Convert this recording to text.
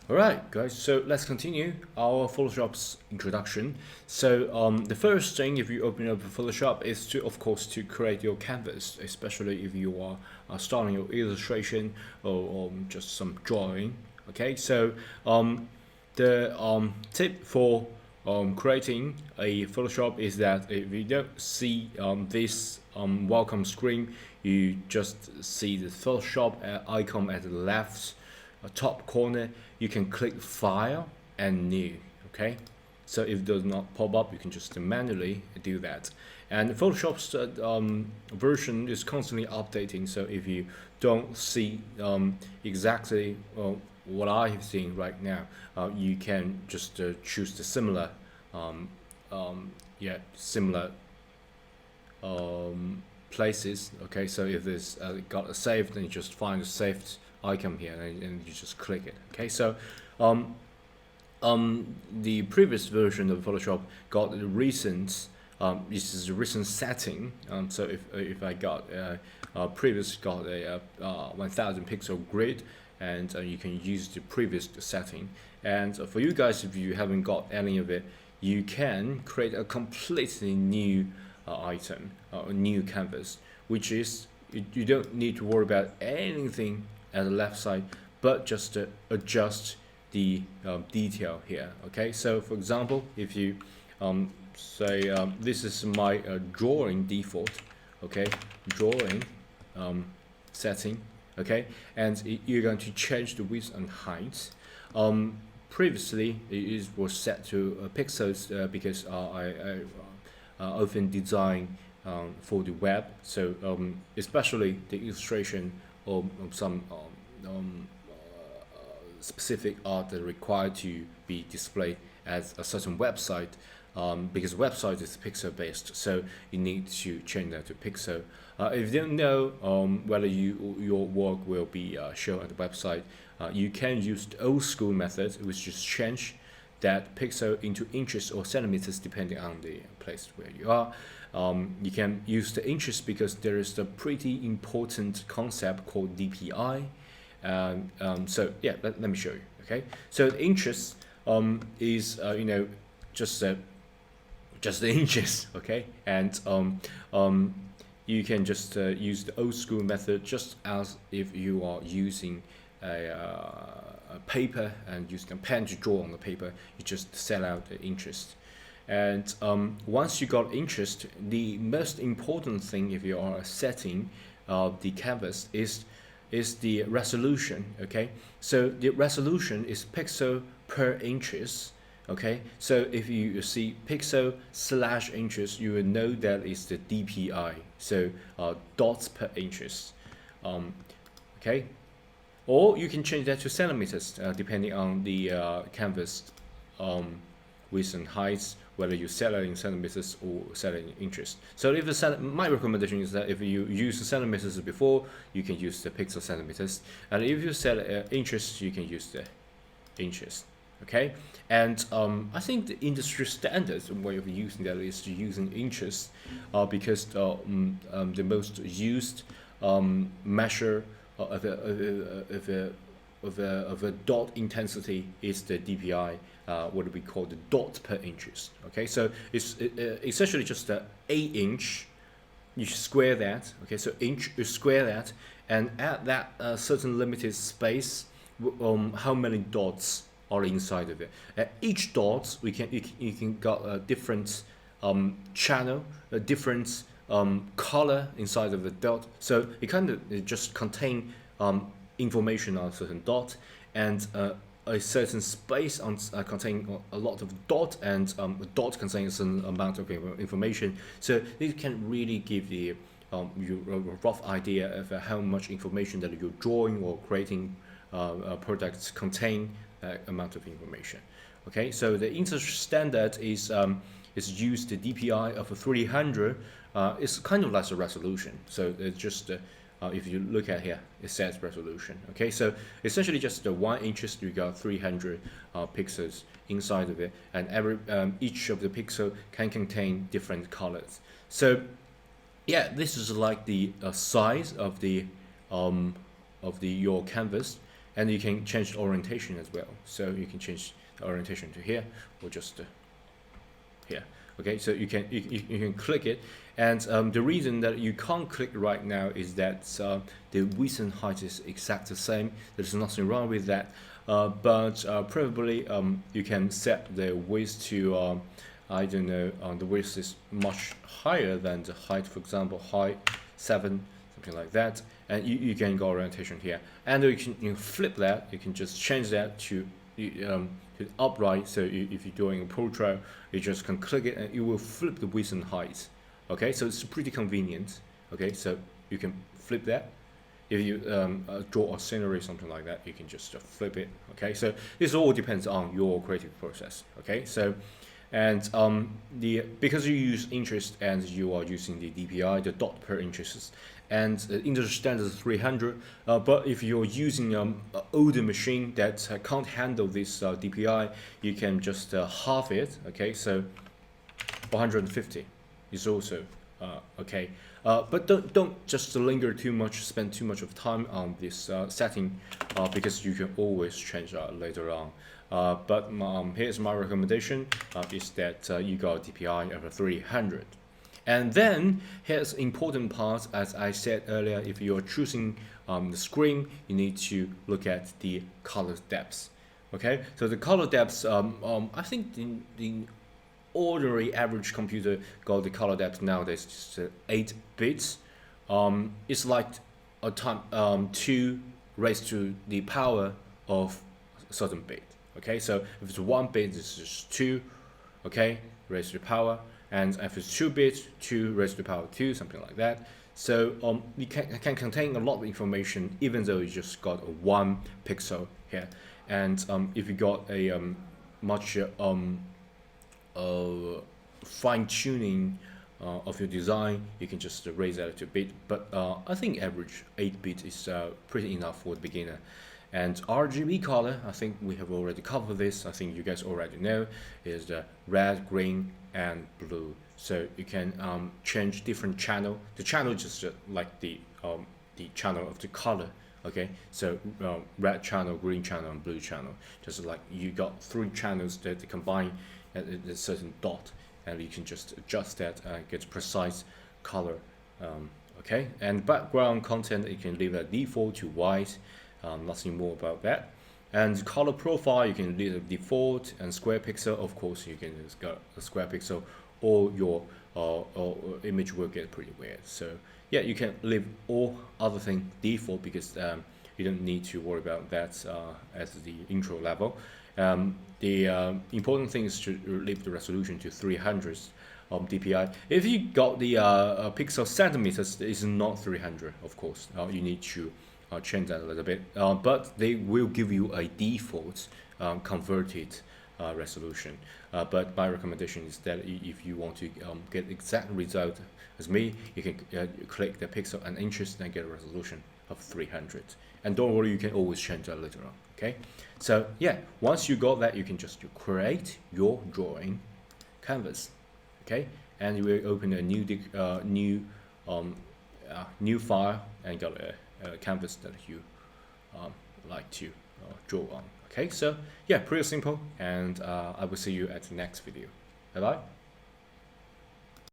Alright guys, so let's continue our Photoshop's introduction. So the first thing if you open up Photoshop is to, of course, to create your canvas, especially if you are starting your illustration or just some drawing. Okay, so the tip for creating a Photoshop is that if you don't see this welcome screen, you just see the Photoshop icon at the left top corner. You can click File and New. Okay, so if it does not pop up, you can just manually do that. And Photoshop's version is constantly updating, so if you don't see exactly what I'm seeing right now, you can just choose the similar similar places. Okay, so if it's got a saved, then you just find the saved icon here and you just click it. Okay, so the previous version of Photoshop got the recent this is the recent setting. So if I got previous got a 1000 pixel grid, and you can use the previous setting. And for you guys, if you haven't got any of it, you can create a completely new item, a new canvas, which is you don't need to worry about anything at the left side, but just adjust the detail here. Okay, so for example, if you say this is my drawing default, okay, drawing setting, okay, and you're going to change the width and height. Previously it was set to pixels because I often design for the web, so especially the illustration or some specific art that required to be displayed as a certain website, because website is pixel based, so you need to change that to pixel. If you don't know whether your work will be shown at the website, you can use the old school method, which is change that pixel into inches or centimeters depending on the place where you are. You can use the inches because there is a pretty important concept called DPI. So yeah, let me show you. Okay, so the inches is just the inches. Okay, and you can just use the old school method, just as if you are using a paper and using a pen to draw on the paper. You just set out the interest, and once you got interest, the most important thing if you are setting the canvas is the resolution. Okay, so the resolution is pixel per inches. Okay, so if you see pixel slash inches, you will know that is the DPI, so dots per inches. Okay, or you can change that to centimeters depending on the canvas width and height, whether you set it in centimeters or set it in inches. So if my recommendation is that if you use the centimeters before, you can use the pixel centimeters, and if you set inches, you can use the inches. Okay, and I think the industry standard way of using that is using inches, because the most used measure of a dot intensity is the DPI, what we call the dot per inches. Okay, so it's essentially just a 8-inch. You square that. Okay, so inch, you square that, and at that certain limited space, how many dots are inside of it. At each dot, you can got a different channel, a different color inside of the dot. So it just contain information on a certain dot, and a certain space on containing a lot of dot, and a dot contains a certain amount of information. So this can really give the you a rough idea of how much information that you're drawing or creating products contain amount of information. Okay, so the industry standard is used the DPI of 300. It's kind of like a resolution. So it's just if you look at here, it says resolution. Okay, so essentially just the 1 inches, you got 300 pixels inside of it, and every each of the pixel can contain different colors. So yeah, this is like the size of the your canvas. and you can change the orientation as well. So you can change the orientation to here or just here. Okay, so you can click it, and the reason that you can't click right now is that the width and height is exactly the same. There's nothing wrong with that, but probably you can set the width to I don't know, the width is much higher than the height. For example, height 7, something like that, and you can go orientation here, and you can flip that. You can just change that to upright. So if you're doing a portrait, you just can click it and it will flip the width and height. Okay, so it's pretty convenient. Okay, so you can flip that. If you draw a scenery, something like that, you can just flip it. Okay, so this all depends on your creative process. Okay, so and because you use interest and you are using the DPI, the dot per interest, and industry standard is 300. But if you're using an older machine that can't handle this DPI, you can just halve it. Okay, so 150 is also okay. But don't just linger too much, spend too much of time on this setting, because you can always change later on. But here's my recommendation, is that you got DPI of 300. And then here's important part, as I said earlier, if you're choosing the screen, you need to look at the color depths. Okay, so the color depths, I think the ordinary average computer got the color depth nowadays just 8 bits. It's like a time 2 raised to the power of a certain bit. Okay, so if it's 1 bit, it's just 2, okay, raised to the power, and if it's 2 bits, 2 raised to the power 2, something like that. So you can contain a lot of information, even though you just got a 1 pixel here. And if you got a much fine tuning of your design, you can just raise that to bit. But I think average 8 bit is pretty enough for the beginner. And RGB color, I think we have already covered this. I think you guys already know, is the red, green, and blue. So you can change different channel. The channel is just like the channel of the color. Okay, so red channel, green channel, and blue channel. Just like you got 3 channels that combine at a certain dot, and you can just adjust that and get precise color. Okay, and background content, you can leave a default to white. Nothing more about that. And color profile, you can leave a default, and square pixel, of course, you can just got a square pixel, or your image will get pretty weird. So yeah, you can leave all other thing default, because you don't need to worry about that as the intro level. The important thing is to leave the resolution to 300 DPI. If you got the pixel centimeters, it's not 300, of course. You need to change that a little bit, but they will give you a default converted resolution. But my recommendation is that if you want to get exact result as me, you can click the pixel and inches and get a resolution of 300. And don't worry, you can always change that later on. Okay, so yeah, once you got that, you can just create your drawing canvas. Okay, and you will open a new file and got a canvas that you like to draw on. Okay, so yeah, pretty simple, and I will see you at the next video. Bye bye.